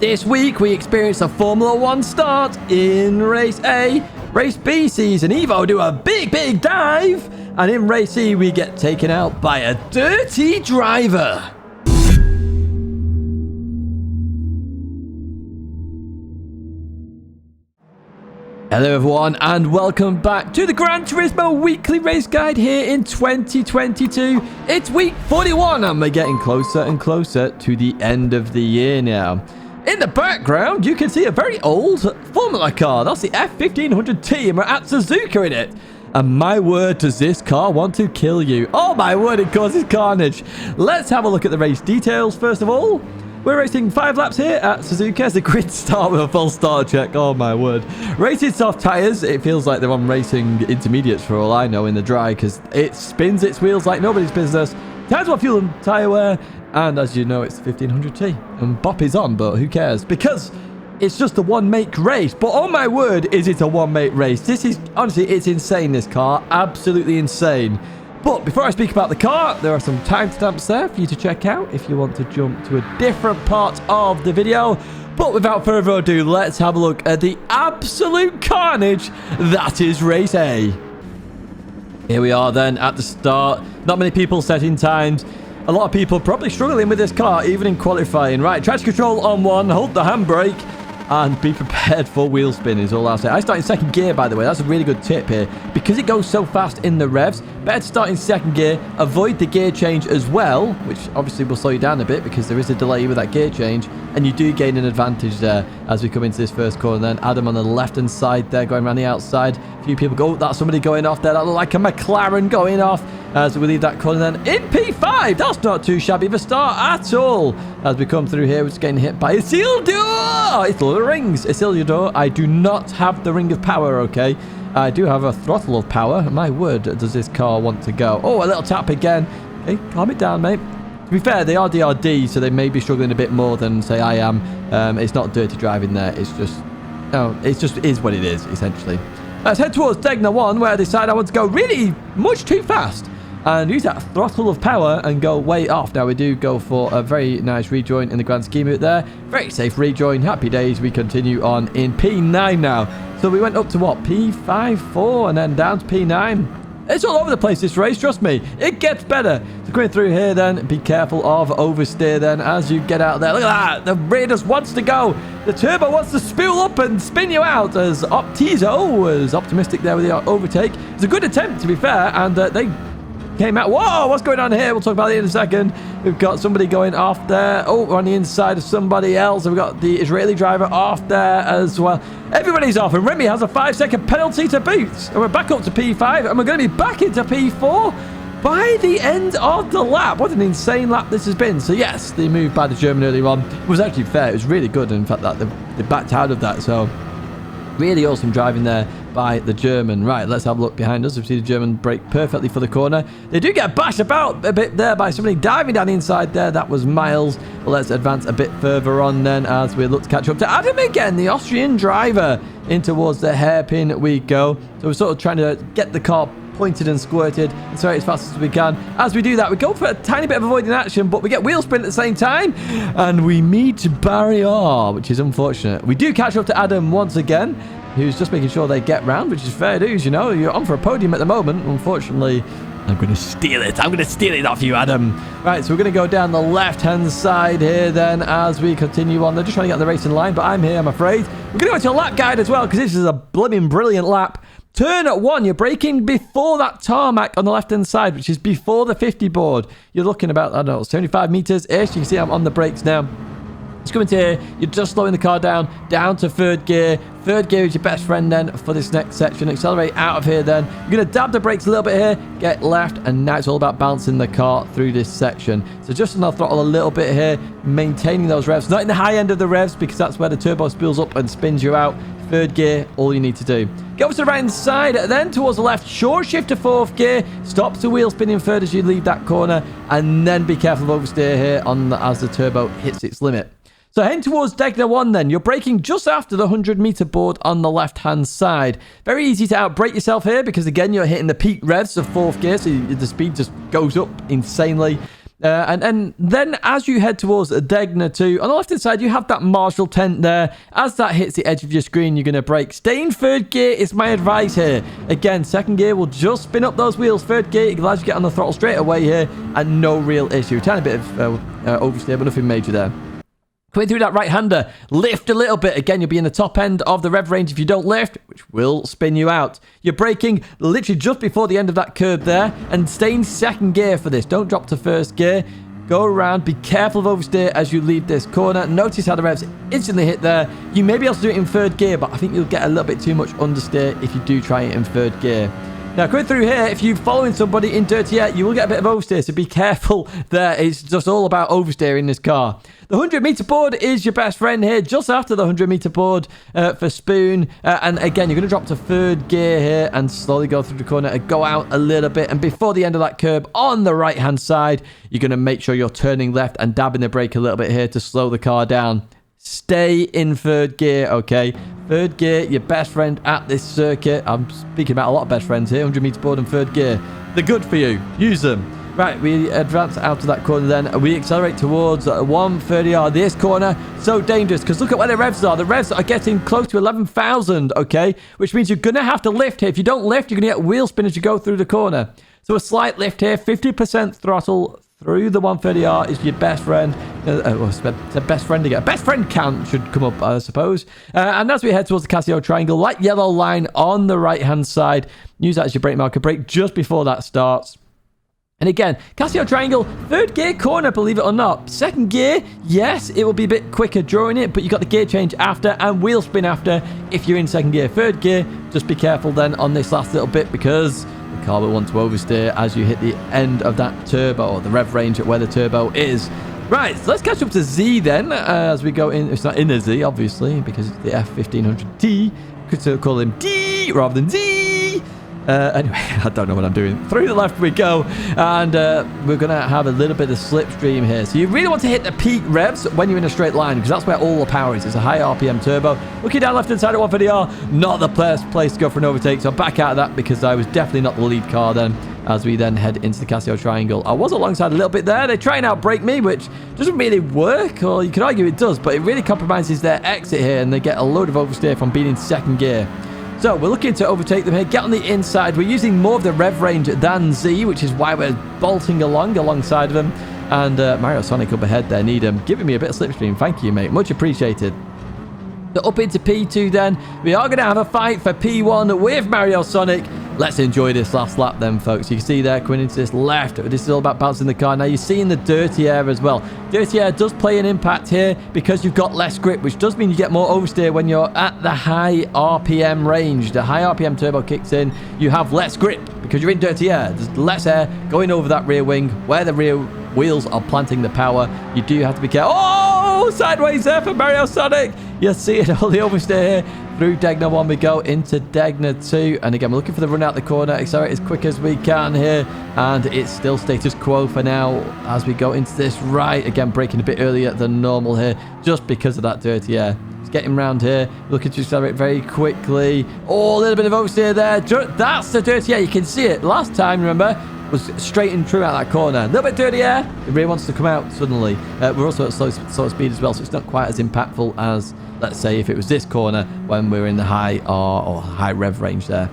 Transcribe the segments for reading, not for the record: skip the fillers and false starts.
This week, we experience a Formula 1 start in Race A. Race B sees an Evo do a big dive. And in Race C, we get taken out by a dirty driver. Hello everyone and welcome back to the Gran Turismo weekly race guide here in 2022. It's week 41 and we're getting closer and closer to the end of the year now. In the background, you can see a very old Formula car. That's the F1500T and we're at Suzuka in it. And my word, does this car want to kill you? Oh my word, it causes carnage. Let's have a look at the race details first of all. We're racing 5 laps here at Suzuka as a grid start with a full starter check. Oh my word. Rated soft tyres. It feels like they're on racing intermediates for all I know in the dry because it spins its wheels like nobody's business. Tyres will fuel and tyre wear. And as you know, it's 1500T. And Bop is on, but who cares? Because it's just a one-make race. But oh my word, is it a one-make race? This is, honestly, it's insane, this car. Absolutely insane. But before I speak about the car, there are some timestamps there for you to check out if you want to jump to a different part of the video. But without further ado, let's have a look at the absolute carnage that is Race A. Here we are then at the start. Not many people setting times. A lot of people probably struggling with this car, even in qualifying. Right, traction control on 1, hold the handbrake. And be prepared for wheel spin is all I'll say. I start in second gear, by the way. That's a really good tip here. Because it goes so fast in the revs, better to start in second gear. Avoid the gear change as well, which obviously will slow you down a bit because there is a delay with that gear change. And you do gain an advantage there as we come into this first corner. Then Adam on the left-hand side there going around the outside. A few people go, oh, that's somebody going off there. That looked like a McLaren going off as we leave that corner then. In P5, that's not too shabby of a start at all. As we come through here, we're just getting hit by Isildur. It's Lord of the Rings. Isildur. I do not have the Ring of Power, okay? I do have a Throttle of Power. My word, does this car want to go? Oh, a little tap again. Okay, calm it down, mate. To be fair, they are DRD, so they may be struggling a bit more than, say, I am. It's not dirty driving there. It's just, no, it just is what it is, essentially. Let's head towards Tidgney 1, where I decide I want to go really much too fast. And use that Throttle of Power and go way off. Now, we do go for a very nice rejoin in the grand scheme of it there. Very safe rejoin. Happy days. We continue on in P9 now. So we went up to what? P5-4 and then down to P9. It's all over the place, this race. Trust me. It gets better. So going through here then. Be careful of oversteer then as you get out there. Look at that. The rear just wants to go. The turbo wants to spool up and spin you out as Optizo was optimistic there with the overtake. It's a good attempt, to be fair. And they came out. Whoa, what's going on here? We'll talk about it in a second. We've got somebody going off there. Oh, we're on the inside of somebody else. We've got the Israeli driver off there as well. Everybody's off, and Remy has a 5-second penalty to boot. And we're back up to P5, and we're going to be back into P4 by the end of the lap. What an insane lap this has been. So yes, the move by the German earlier on was actually fair. It was really good. In fact, that they backed out of that. So really awesome driving there by the German. Right, let's have a look behind us. We see the German brake perfectly for the corner. They do get bashed about a bit there by somebody diving down the inside there. That was Miles. But let's advance a bit further on then as we look to catch up to Adam again, the Austrian driver. In towards the hairpin we go. So we're sort of trying to get the car pointed and squirted and so as fast as we can. As we do that, we go for a tiny bit of avoiding action, but we get wheel spin at the same time and we meet barrier, which is unfortunate. We do catch up to Adam once again, who's just making sure they get round, which is fair dues, you know. You're on for a podium at the moment. Unfortunately, I'm going to steal it. I'm going to steal it off you, Adam. Right, so we're going to go down the left-hand side here then as we continue on. They're just trying to get the racing line, but I'm here, I'm afraid. We're going to go to a lap guide as well because this is a blooming brilliant lap. Turn at 1, you're braking before that tarmac on the left-hand side, which is before the 50 board. You're looking about, I don't know, 75 meters-ish. You can see I'm on the brakes now. It's coming to here. You're just slowing the car down to third gear. Third gear is your best friend then for this next section. Accelerate out of here then. You're going to dab the brakes a little bit here. Get left. And now it's all about balancing the car through this section. So just enough throttle a little bit here. Maintaining those revs. Not in the high end of the revs because that's where the turbo spools up and spins you out. Third gear, all you need to do. Get over to the right hand side, then towards the left, short shift to fourth gear, stops the wheel spinning third as you leave that corner, and then be careful of oversteer here as the turbo hits its limit. So heading towards Tidgney 1 then, you're braking just after the 100-meter board on the left-hand side. Very easy to outbrake yourself here because, again, you're hitting the peak revs of fourth gear, so the speed just goes up insanely. And then as you head towards Tidgney 2, on the left-hand side, you have that Marshall tent there. As that hits the edge of your screen, you're going to brake. Stay in third gear is my advice here. Again, second gear will just spin up those wheels. Third gear, allows you to get on the throttle straight away here, and no real issue. Tiny bit of oversteer, but nothing major there. Coming through that right-hander, lift a little bit. Again, you'll be in the top end of the rev range if you don't lift, which will spin you out. You're braking literally just before the end of that curb there, and stay in second gear for this. Don't drop to first gear. Go around. Be careful of oversteer as you leave this corner. Notice how the revs instantly hit there. You may be able to do it in third gear, but I think you'll get a little bit too much understeer if you do try it in third gear. Now, coming through here, if you're following somebody in dirty air, you will get a bit of oversteer, so be careful there. It's just all about oversteer in this car. The 100-meter board is your best friend here, just after the 100-meter board for Spoon. And again, you're going to drop to third gear here and slowly go through the corner and go out a little bit. And before the end of that curb on the right-hand side, you're going to make sure you're turning left and dabbing the brake a little bit here to slow the car down. Stay in third gear, okay? Third gear, your best friend at this circuit. I'm speaking about a lot of best friends here. 100-meter board and third gear. They're good for you. Use them. Right, we advance out of that corner then. We accelerate towards 130R. This corner, so dangerous because look at where the revs are. The revs are getting close to 11,000, okay? Which means you're going to have to lift here. If you don't lift, you're going to get wheel spin as you go through the corner. So a slight lift here, 50% throttle through the 130R is your best friend. It's a best friend again. Best friend count should come up, I suppose. And as we head towards the Casio triangle, light yellow line on the right-hand side. Use that as your brake marker. Brake just before that starts. And again, Casio triangle, third gear corner, believe it or not. Second gear, yes, it will be a bit quicker drawing it, but you got the gear change after and wheel spin after if you're in second gear. Third gear, just be careful then on this last little bit because the car will want to oversteer as you hit the end of that turbo or the rev range at where the turbo is. Right, so let's catch up to Z then as we go in. It's not in a Z, obviously, because it's the F1500T. Could call him D rather than Z. Anyway, I don't know what I'm doing. Through the left we go, and we're going to have a little bit of slipstream here. So you really want to hit the peak revs when you're in a straight line, because that's where all the power is. It's a high RPM turbo. Looking down left-hand side at 130R, not the best place to go for an overtake, so back out of that because I was definitely not the lead car then, as we then head into the Casio triangle. I was alongside a little bit there. They try and outbrake me, which doesn't really work, or you could argue it does, but it really compromises their exit here, and they get a load of oversteer from being in second gear. So we're looking to overtake them here, get on the inside. We're using more of the rev range than Z, which is why we're bolting alongside of them. And Mario Sonic up ahead there, Needham, giving me a bit of slipstream. Thank you, mate. Much appreciated. So up into P2 then. We are going to have a fight for P1 with Mario Sonic. Let's enjoy this last lap then, folks. You can see there, coming into this left. This is all about bouncing the car. Now, you're seeing the dirty air as well. Dirty air does play an impact here because you've got less grip, which does mean you get more oversteer when you're at the high RPM range. The high RPM turbo kicks in. You have less grip because you're in dirty air. There's less air going over that rear wing where the rear wheels are planting the power. You do have to be careful. Oh, sideways there for Mario Sonic. You're seeing all the oversteer here. Through Tidgney 1 we go into Tidgney 2. And again, we're looking for the run out the corner. Accelerate as quick as we can here. And it's still status quo for now as we go into this right. Again, braking a bit earlier than normal here just because of that dirty air. It's getting round here. Looking to accelerate very quickly. Oh, a little bit of oversteer there. That's the dirty air. You can see it. Last time, remember, was straight and true out that corner. A little bit dirty air. The rear wants to come out suddenly. We're also at slow speed as well, so it's not quite as impactful as, let's say, if it was this corner when we're in the high R or high rev range there.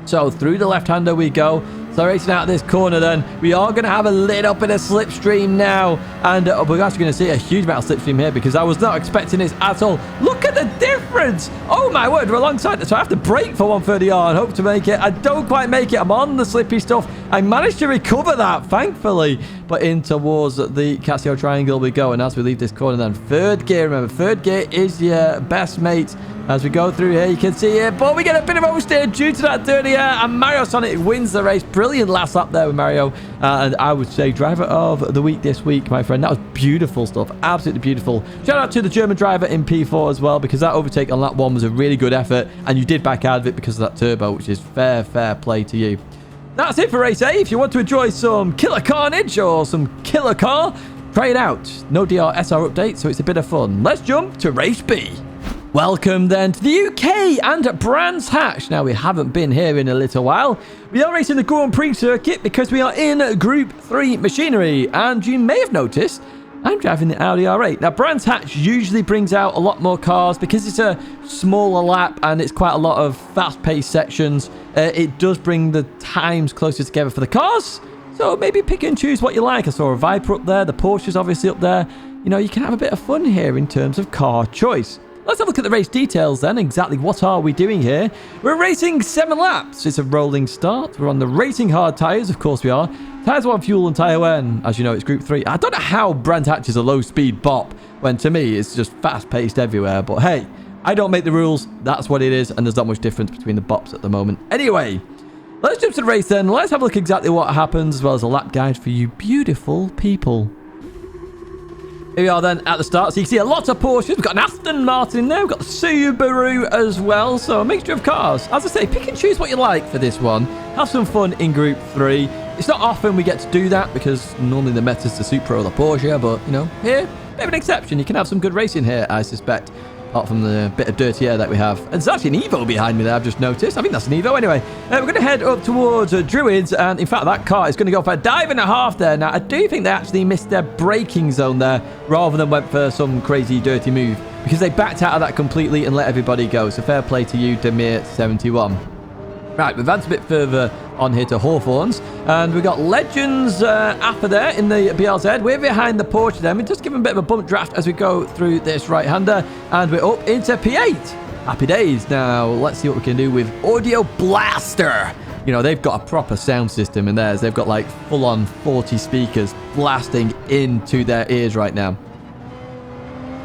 So through the left-hander we go. Accelerating out of this corner then. We are going to have a little bit of slipstream now. And we're actually going to see a huge amount of slipstream here because I was not expecting this at all. Look at the difference. Oh my word, we're alongside. So I have to brake for 130R and hope to make it. I don't quite make it. I'm on the slippy stuff. I managed to recover that, thankfully. But in towards the Casio triangle we go. And as we leave this corner then, third gear, remember, third gear is your best mate. As we go through here, you can see it, but we get a bit of oversteer due to that dirty air, and Mario Sonic wins the race. Brilliant last lap there with Mario, and I would say driver of the week this week, my friend. That was beautiful stuff, absolutely beautiful. Shout out to the German driver in P4 as well, because that overtake on lap 1 was a really good effort, and you did back out of it because of that turbo, which is fair play to you. That's it for race A. If you want to enjoy some killer carnage or some killer car, try it out. No DR SR update, so it's a bit of fun. Let's jump to race B. Welcome then to the UK and Brands Hatch. Now, we haven't been here in a little while. We are racing the Grand Prix circuit because we are in Group 3 machinery. And you may have noticed I'm driving the Audi R8. Now, Brands Hatch usually brings out a lot more cars because it's a smaller lap and it's quite a lot of fast-paced sections. It does bring the times closer together for the cars. So maybe pick and choose what you like. I saw a Viper up there. The Porsche's obviously up there. You know, you can have a bit of fun here in terms of car choice. Let's have a look at the race details then. Exactly what are we doing here? We're racing 7 laps. It's a rolling start. We're on the racing hard tyres. Of course we are. Tyres 1, fuel and tyre wear. And as you know, it's Group 3. I don't know how Brands Hatch is a low-speed bop when to me it's just fast-paced everywhere. But hey, I don't make the rules. That's what it is. And there's not much difference between the bops at the moment. Anyway, let's jump to the race then. Let's have a look exactly what happens as well as a lap guide for you beautiful people. Here we are then at the start. So you can see a lot of Porsches. We've got an Aston Martin in there. We've got the Subaru as well. So a mixture of cars. As I say, pick and choose what you like for this one. Have some fun in Group 3. It's not often we get to do that because normally the meta's the Supra or the Porsche. But, you know, here, bit of an exception. You can have some good racing here, I suspect. Apart from the bit of dirty air that we have. And there's actually an Evo behind me there, I've just noticed. I think that's an Evo anyway. We're going to head up towards Druids. And in fact, that car is going to go for a dive and a half there. Now, I do think they actually missed their braking zone there rather than went for some crazy dirty move. Because they backed out of that completely and let everybody go. So fair play to you, Demir71. Right, we've advanced a bit further on here to Hawthorns. And we've got Legends Appa there in the BRZ. We're behind the Porsche then. We just give them a bit of a bump draft as we go through this right-hander. And we're up into P8. Happy days. Now, let's see what we can do with Audio Blaster. You know, they've got a proper sound system in theirs. They've got like full-on 40 speakers blasting into their ears right now.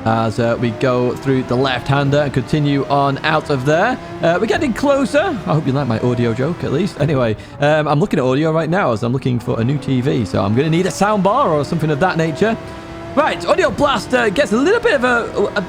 As we go through the left-hander and continue on out of there. We're getting closer. I hope you like my audio joke, at least. Anyway, I'm looking at audio right now as I'm looking for a new TV. So I'm going to need a sound bar or something of that nature. Right, Audio Blaster gets a little bit of a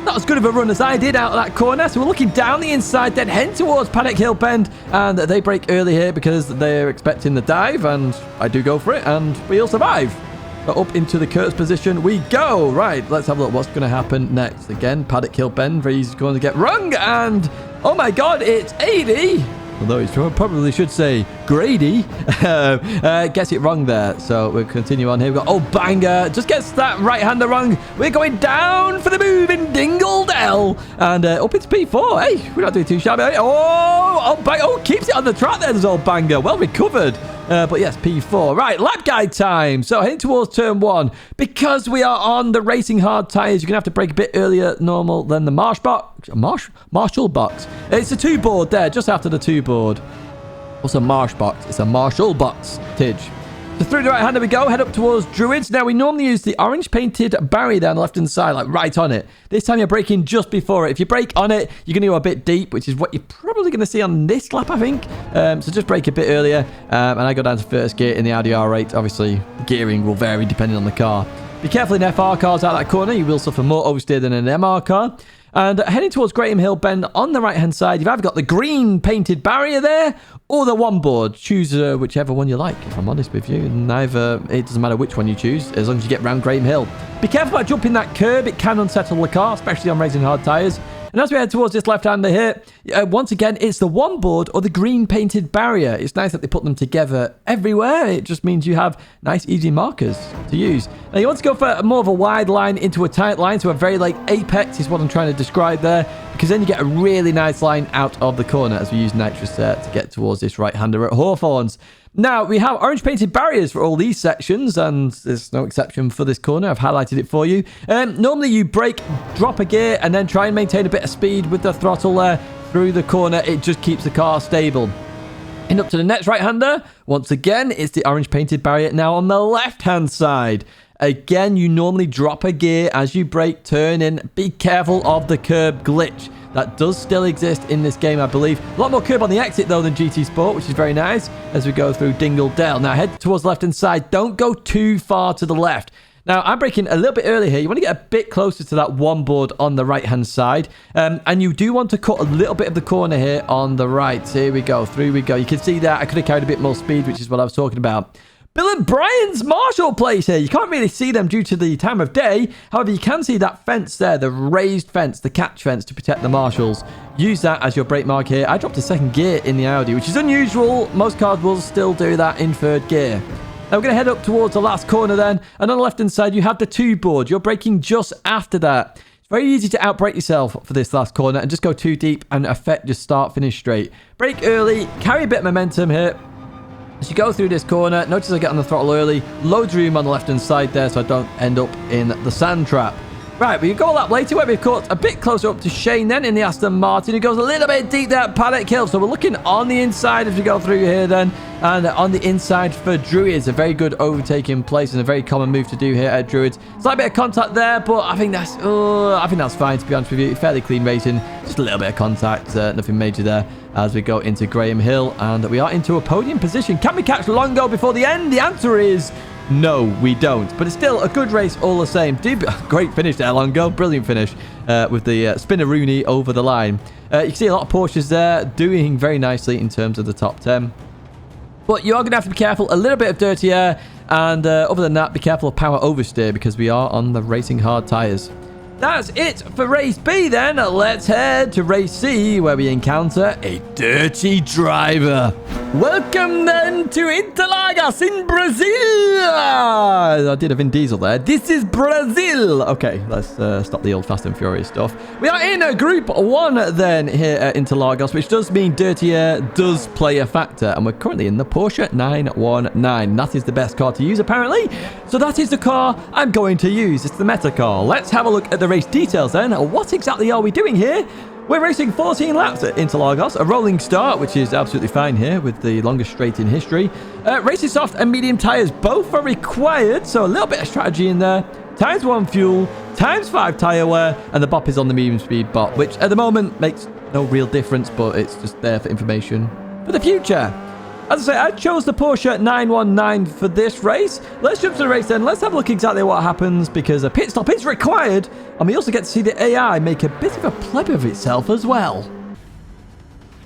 not as good of a run as I did out of that corner. So we're looking down the inside, then head towards Paddock Hill Bend. And they break early here because they're expecting the dive. And I do go for it. And we all survive. But up into the Kurtz position we go. Right, let's have a look what's going to happen next. Again, Paddock Hill Bend, he's going to get rung. And, oh my God, it's 80. Although he probably should say Grady. Gets it wrong there. So we'll continue on here. We've got, oh, banger. Just gets that right-hander wrong. We're going down for the move in Dingledell. And up into P4. Hey, we're not doing too shabby. Oh, keeps it on the track there. There's old banger. Well recovered. But yes, P4. Right, lap guide time. So heading towards turn 1. Because we are on the racing hard tyres, you're going to have to brake a bit earlier normal than the Marshall box. It's a 2-board there, just after the 2-board. Also Marsh box. It's a Marshall box. Tidge. So through the right-hander we go, head up towards Druids. Now, we normally use the orange-painted barrier there on the left-hand side, like right on it. This time you're braking just before it. If you brake on it, you're going to go a bit deep, which is what you're probably going to see on this lap, I think. So just brake a bit earlier. And I go down to first gear in the Audi R8. Obviously, the gearing will vary depending on the car. Be careful in FR cars out that corner. You will suffer more oversteer than an MR car. And heading towards Graham Hill Bend on the right-hand side, you've either got the green painted barrier there or the 1-board. Choose whichever one you like, if I'm honest with you. And it doesn't matter which one you choose, as long as you get round Graham Hill. Be careful about jumping that curb. It can unsettle the car, especially on racing hard tyres. And as we head towards this left-hander here, once again, it's the 1-board or the green painted barrier. It's nice that they put them together everywhere. It just means you have nice, easy markers to use. Now, you want to go for more of a wide line into a tight line. So a very, like, apex is what I'm trying to describe there. Because then you get a really nice line out of the corner as we use nitrous there to get towards this right-hander at Hawthorns. Now, we have orange painted barriers for all these sections, and there's no exception for this corner. I've highlighted it for you. Normally, you brake, drop a gear, and then try and maintain a bit of speed with the throttle there through the corner. It just keeps the car stable. And up to the next right-hander. Once again, it's the orange painted barrier now on the left-hand side. Again, you normally drop a gear as you brake, turn in. Be careful of the curb glitch. That does still exist in this game, I believe. A lot more curb on the exit, though, than GT Sport, which is very nice as we go through Dingledell. Now, head towards the left-hand side. Don't go too far to the left. Now, I'm braking a little bit early here. You want to get a bit closer to that 1-board on the right-hand side. And you do want to cut a little bit of the corner here on the right. Here we go. Through we go. You can see that I could have carried a bit more speed, which is what I was talking about. Bill and Brian's Marshall place here. You can't really see them due to the time of day. However, you can see that fence there, the raised fence, the catch fence to protect the marshals. Use that as your brake mark here. I dropped a second gear in the Audi, which is unusual. Most cars will still do that in third gear. Now we're going to head up towards the last corner then. And on the left-hand side, you have the 2 board. You're braking just after that. It's very easy to outbrake yourself for this last corner and just go too deep and affect your start-finish straight. Brake early, carry a bit of momentum here. As you go through this corner, notice I get on the throttle early. Loads of room on the left-hand side there so I don't end up in the sand trap. Right, we go a lap later where we've caught a bit closer up to Shane then in the Aston Martin, who goes a little bit deep there at Paddock Hill. So we're looking on the inside as we go through here then. And on the inside for Druids, a very good overtaking place and a very common move to do here at Druids. Slight bit of contact there, but I think that's fine, to be honest with you. Fairly clean racing, just a little bit of contact, nothing major there as we go into Graham Hill. And we are into a podium position. Can we catch Longo before the end? The answer is no, we don't. But it's still a good race all the same. Great finish there, Longo. Brilliant finish with the Spinneroonie over the line. You can see a lot of Porsches there doing very nicely in terms of the top 10. But you are going to have to be careful. A little bit of dirty air. And other than that, be careful of power oversteer because we are on the racing hard tyres. That's it for race B then. Let's head to race C where we encounter a dirty driver. Welcome then to Interlagos in Brazil. I did a Vin Diesel there. This is Brazil. Okay, let's stop the old Fast and Furious stuff. We are in a Group 1 then here at Interlagos, which does mean dirty air does play a factor. And we're currently in the Porsche 919. That is the best car to use apparently. So that is the car I'm going to use. It's the meta car. Let's have a look at the race details then. What exactly are we doing here? We're racing 14 laps at Interlagos, a rolling start, which is absolutely fine here with the longest straight in history. Racing soft and medium tyres, both are required, so a little bit of strategy in there. ×1 fuel, ×5 tyre wear, and the bop is on the medium speed bop, which at the moment makes no real difference, but it's just there for information for the future. As I say, I chose the Porsche 919 for this race. Let's jump to the race then. Let's have a look exactly what happens because a pit stop is required. And we also get to see the AI make a bit of a pleb of itself as well.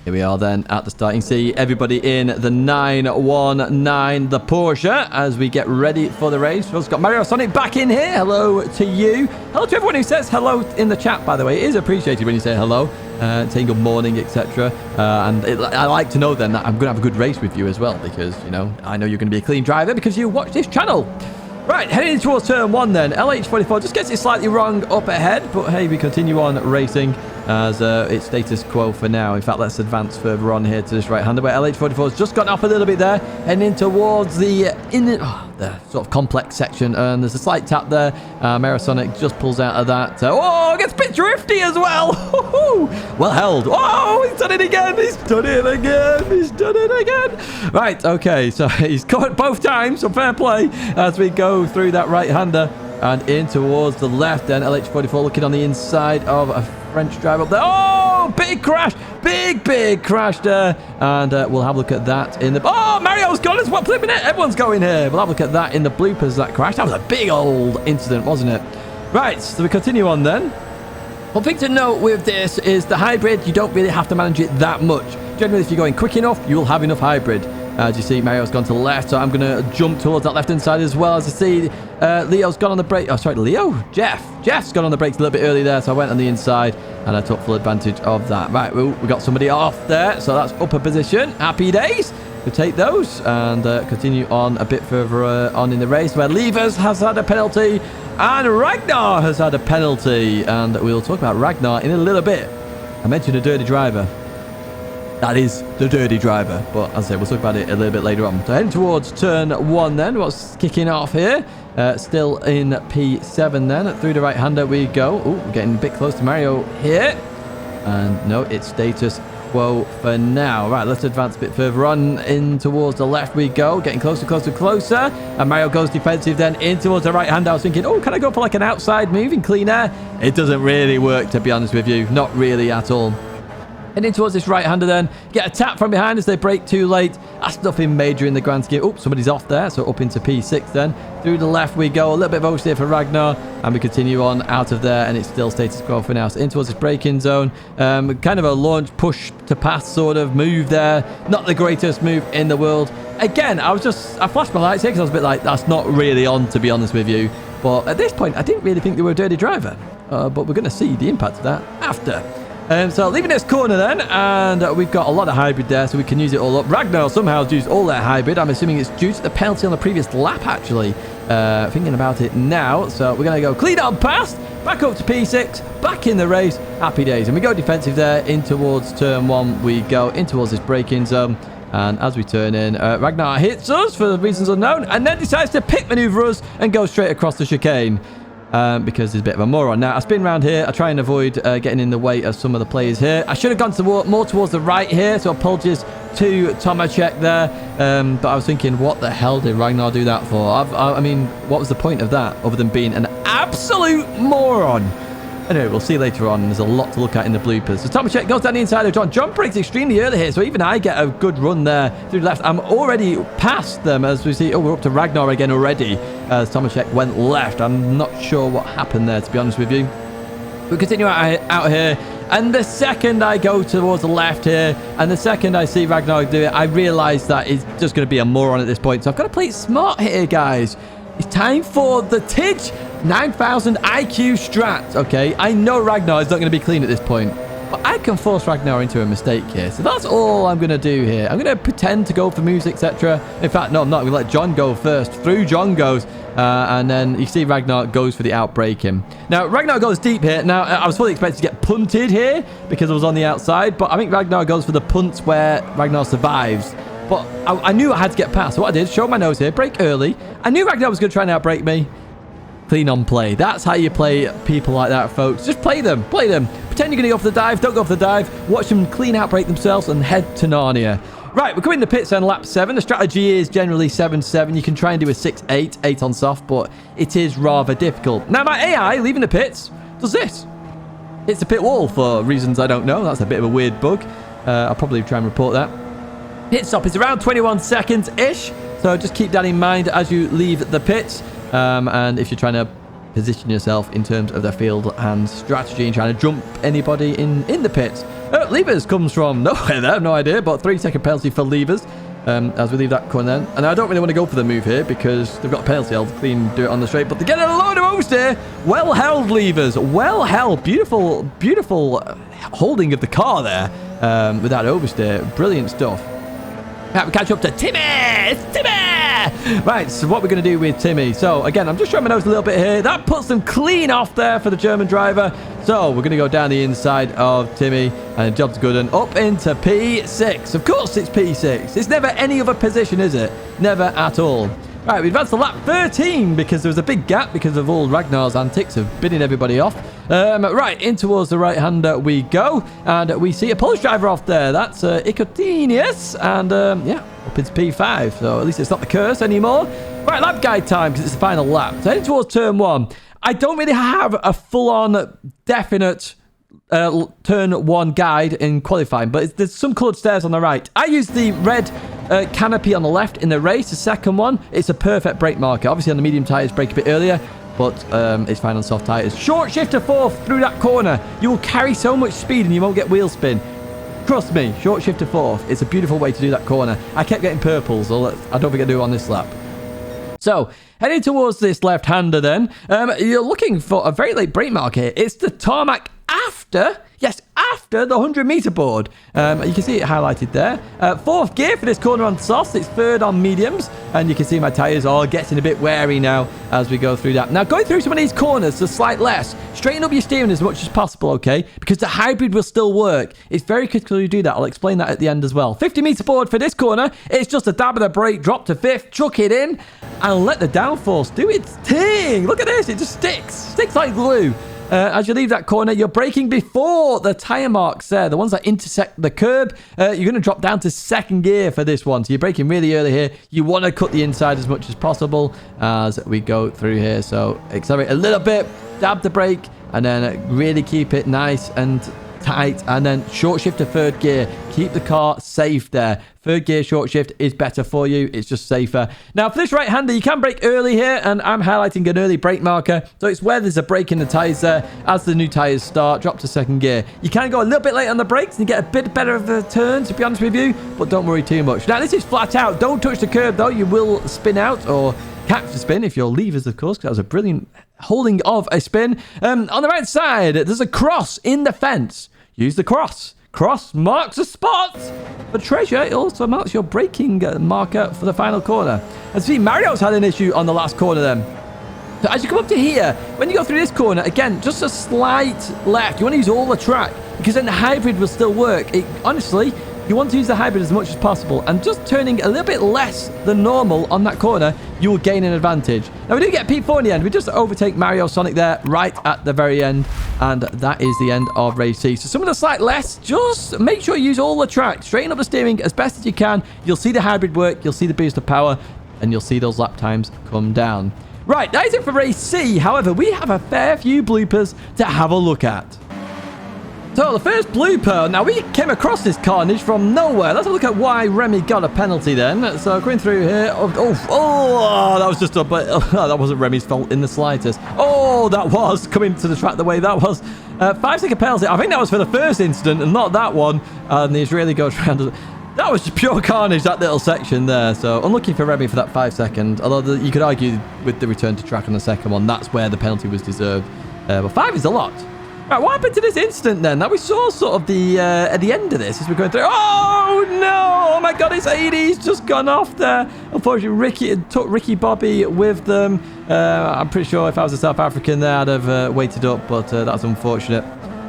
Here we are then at the start. You can see everybody in the 919, the Porsche, as we get ready for the race. We've also got Mario Sonic back in here. Hello to you. Hello to everyone who says hello in the chat, by the way. It is appreciated when you say hello. Saying good morning, etc. I like to know then that I'm going to have a good race with you as well because, you know, I know you're going to be a clean driver because you watch this channel. Right, heading towards turn 1 then. LH44 just gets it slightly wrong up ahead, but hey, we continue on racing as it's status quo for now. In fact, let's advance further on here to this right-hander where LH44 has just gotten off a little bit there, heading towards the the sort of complex section, and there's a slight tap there. Merasonic just pulls out of that. Gets a bit drifty as well. Well held. Oh, he's done it again. He's done it again. He's done it again. Right, okay, so he's caught both times, so fair play as we go through that right-hander and in towards the left. Then LH44 looking on the inside of a French drive up there. Oh, big crash. Big crash there. And we'll have a look at that in the... Oh, Mario's gone as well. Flipping it. Everyone's going here. We'll have a look at that in the bloopers, that crash. That was a big old incident, wasn't it? Right, so we continue on then. One thing to note with this is the hybrid, you don't really have to manage it that much. Generally, if you're going quick enough, you'll have enough hybrid. As you see, Mario's gone to the left, so I'm going to jump towards that left-hand side as well. As you see, Leo's gone on the brake. Oh, sorry, Leo? Jeff's gone on the brakes a little bit early there, so I went on the inside, and I took full advantage of that. Right, we got somebody off there, so that's upper position. Happy days. We'll take those and continue on a bit further on in the race, where Levers has had a penalty, and Ragnar has had a penalty. And we'll talk about Ragnar in a little bit. I mentioned a dirty driver. That is the dirty driver. But as I say, we'll talk about it a little bit later on. So heading towards turn 1 then. What's kicking off here? Still in P7 then. Through the right-hander we go. Oh, we're getting a bit close to Mario here. And no, it's status quo for now. Right, let's advance a bit further on. In towards the left we go. Getting closer. And Mario goes defensive then in towards the right-hander. I was thinking, oh, can I go for like an outside move in clean air? It doesn't really work, to be honest with you. Not really at all. Heading towards this right-hander then. Get a tap from behind as they brake too late. That's nothing major in the grand scheme. Oh, somebody's off there. So up into P6 then. Through the left we go. A little bit of oversteer for Ragnar. And we continue on out of there. And it's still status quo for now. So in towards this braking zone. Kind of a launch push to pass sort of move there. Not the greatest move in the world. again, I flashed my lights here because I was a bit like, that's not really on, to be honest with you. But at this point, I didn't really think they were a dirty driver. But we're going to see the impact of that after. So leaving this corner then, and we've got a lot of hybrid there, so we can use it all up. Ragnar somehow has used all their hybrid. I'm assuming it's due to the penalty on the previous lap, actually. Thinking about it now. So we're going to go clean on past, back up to P6, back in the race. Happy days. And we go defensive there, in towards turn 1 we go, in towards this braking zone. And as we turn in, Ragnar hits us for reasons unknown, and then decides to pit maneuver us and go straight across the chicane. Because he's a bit of a moron. Now, I spin around here. I try and avoid getting in the way of some of the players here. I should have gone more towards the right here, so apologies to Tomacek there. But I was thinking, what the hell did Ragnar do that for? I mean, what was the point of that, other than being an absolute moron? Anyway, we'll see later on. There's a lot to look at in the bloopers. So Tomacek goes down the inside of John. John breaks extremely early here, so even I get a good run there through the left. I'm already past them as we see. Oh, we're up to Ragnar again already as Tomacek went left. I'm not sure what happened there, to be honest with you. We continue out here. And the second I go towards the left here, and the second I see Ragnar do it, I realise that he's just going to be a moron at this point. So I've got to play it smart here, guys. It's time for the Tidge 9000 IQ strat, okay? I know Ragnar is not going to be clean at this point, but I can force Ragnar into a mistake here. So that's all I'm going to do here. I'm going to pretend to go for moves, etc. In fact, no, I'm not. I'm going to let John go first. Through John goes, and then you see Ragnar goes for the outbraking. Now, Ragnar goes deep here. Now, I was fully expected to get punted here because I was on the outside, but I think Ragnar goes for the punts where Ragnar survives. But I knew I had to get past. So what I did, show my nose here, brake early. I knew Ragnar was going to try and outbrake me. Clean on play. That's how you play people like that, folks. Just play them. Play them. Pretend you're going to go for the dive. Don't go for the dive. Watch them clean outbrake themselves and head to Narnia. Right, we're coming to pits on lap 7. The strategy is generally 7-7. You can try and do a 6-8, 8 on soft, but it is rather difficult. Now, my AI, leaving the pits, does this. It's a pit wall for reasons I don't know. That's a bit of a weird bug. I'll probably try and report that. Pit stop is around 21 seconds-ish, so just keep that in mind as you leave the pits. And if you're trying to position yourself in terms of the field and strategy and trying to jump anybody in the pits. Levers comes from nowhere there, I have no idea, but 3-second penalty for levers as we leave that corner then. And I don't really want to go for the move here because they've got a penalty. I'll clean do it on the straight, but they get a load of oversteer. Well held, levers. Well held. Beautiful, beautiful holding of the car there with that oversteer. Brilliant stuff. Right, we catch up to Timmy. It's Timmy. Right, so what we're going to do with Timmy. So, again, I'm just showing my nose a little bit here. That puts them clean off there for the German driver. So, we're going to go down the inside of Timmy. And job's good. And up into P6. Of course it's P6. It's never any other position, is it? Never at all. Right, we advanced to lap 13 because there was a big gap because of all Ragnar's antics of bidding everybody off. Right, in towards the right-hander we go. And we see a Polish driver off there. That's Ikotinius. And, yeah, up into P5. So at least it's not the curse anymore. Right, lap guide time because it's the final lap. So heading towards turn 1. I don't really have a full-on definite turn 1 guide in qualifying, but there's some coloured stairs on the right. I use the red canopy on the left in the race. The second one, it's a perfect brake marker. Obviously on the medium tyres brake a bit earlier, but it's fine on soft tyres. Short shift to 4th through that corner. You will carry so much speed and you won't get wheel spin. Trust me, short shift to 4th. It's a beautiful way to do that corner. I kept getting purples, so I don't think I do it on this lap. So, heading towards this left-hander then, you're looking for a very late brake mark here. It's the tarmac after the 100-meter board. You can see it highlighted there. 4th gear for this corner on softs. It's 3rd on mediums. And you can see my tyres are getting a bit wary now as we go through that. Now, going through some of these corners, the slight less. Straighten up your steering as much as possible, okay? Because the hybrid will still work. It's very critical you do that. I'll explain that at the end as well. 50-meter board for this corner. It's just a dab of the brake, drop to 5th, chuck it in, and let the downforce do its thing. Look at this. It just sticks like glue. As you leave that corner, you're braking before the tyre marks there, the ones that intersect the curb. You're going to drop down to 2nd gear for this one. So you're braking really early here. You want to cut the inside as much as possible as we go through here. So accelerate a little bit, dab the brake, and then really keep it nice and tight, and then short shift to third gear. Keep the car safe there. Third gear short shift is better for you. It's just safer. Now, for this right-hander, you can brake early here, and I'm highlighting an early brake marker. So it's where there's a break in the tyres there. As the new tyres start, drop to second gear. You can go a little bit late on the brakes and get a bit better of a turn, to be honest with you, but don't worry too much. Now, this is flat out. Don't touch the curb, though. You will spin out or catch the spin if your levers, of course, because that was a brilliant holding of a spin. On the right side, there's a cross in the fence. Use the cross. Cross marks a spot for treasure. It also marks your braking marker for the final corner. And see, Mario's had an issue on the last corner then. So as you come up to here, when you go through this corner, again, just a slight left. You want to use all the track because then the hybrid will still work. Honestly, you want to use the hybrid as much as possible, and just turning a little bit less than normal on that corner, you will gain an advantage. Now, we do get P4 in the end. We just overtake Mario Sonic there right at the very end, and that is the end of race C. So some of the slight less, just make sure you use all the track. Straighten up the steering as best as you can. You'll see the hybrid work, you'll see the boost of power, and you'll see those lap times come down. Right, that is it for race C. However, we have a fair few bloopers to have a look at. So the first blooper, now we came across this carnage from nowhere. Let's have a look at why Remy got a penalty then. So going through here, that was just that wasn't Remy's fault in the slightest. Oh, that was coming to the track the way that was. 5-second penalty. I think that was for the first incident and not that one. And the Israeli goes around. That was just pure carnage, that little section there. So unlucky for Remy for that 5 second. Although you could argue with the return to track on the second one, that's where the penalty was deserved. But 5 is a lot. Right, what happened to this incident then? Now we saw sort of the at the end of this as we're going through. Oh no! Oh my God, it's 80's just gone off there. Unfortunately, it took Ricky Bobby with them. I'm pretty sure if I was a South African there, I'd have waited up, but that's unfortunate.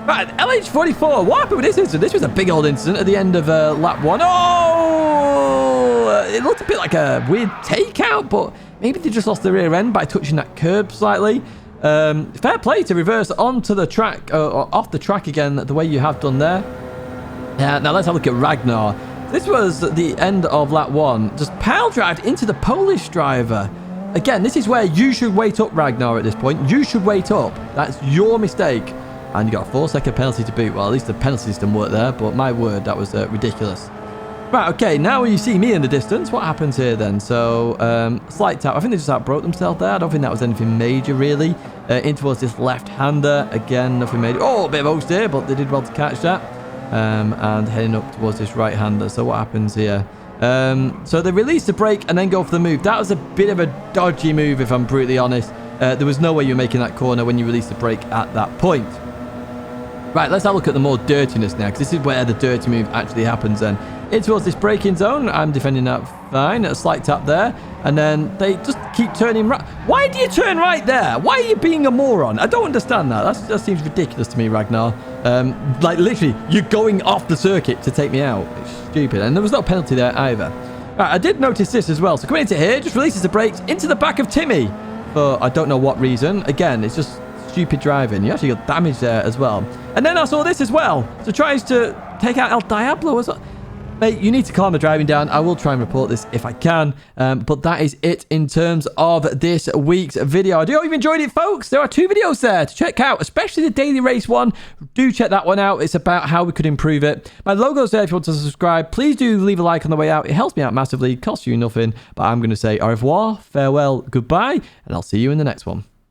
Right, LH44. What happened with this incident? This was a big old incident at the end of lap 1. Oh! It looked a bit like a weird takeout, but maybe they just lost the rear end by touching that curb slightly. Fair play to reverse onto the track or off the track again the way you have done there. Now let's have a look at Ragnar. This was the end of lap 1. Just pile drived into the Polish driver. Again, this is where you should wait up, Ragnar, at this point. You should wait up. That's your mistake. And you got a 4-second penalty to boot. Well, at least the penalty system worked there, but my word, that was ridiculous. Right, okay, now you see me in the distance. What happens here then? So, slight tap. I think they just outbroke themselves there. I don't think that was anything major, really. In towards this left-hander. Again, nothing major. Oh, a bit of oversteer, but they did well to catch that. And heading up towards this right-hander. So what happens here? So they release the brake and then go for the move. That was a bit of a dodgy move, if I'm brutally honest. There was no way you were making that corner when you released the brake at that point. Right, let's have a look at the more dirtiness now, because this is where the dirty move actually happens then. In towards this braking zone, I'm defending that fine. A slight tap there, and then they just keep turning right. Why do you turn right there? Why are you being a moron? I don't understand that. That seems ridiculous to me, Ragnar. Like, literally, you're going off the circuit to take me out. It's stupid, and there was no penalty there either. Right, I did notice this as well. So coming into here, just releases the brakes into the back of Timmy. For I don't know what reason. Again, it's just stupid driving. You actually got damage there as well. And then I saw this as well. So tries to take out El Diablo as well. Mate, you need to calm the driving down. I will try and report this if I can. But that is it in terms of this week's video. I do hope you've enjoyed it, folks. There are 2 videos there to check out, especially the daily race one. Do check that one out. It's about how we could improve it. My logo's there if you want to subscribe. Please do leave a like on the way out. It helps me out massively. It costs you nothing. But I'm going to say au revoir, farewell, goodbye, and I'll see you in the next one.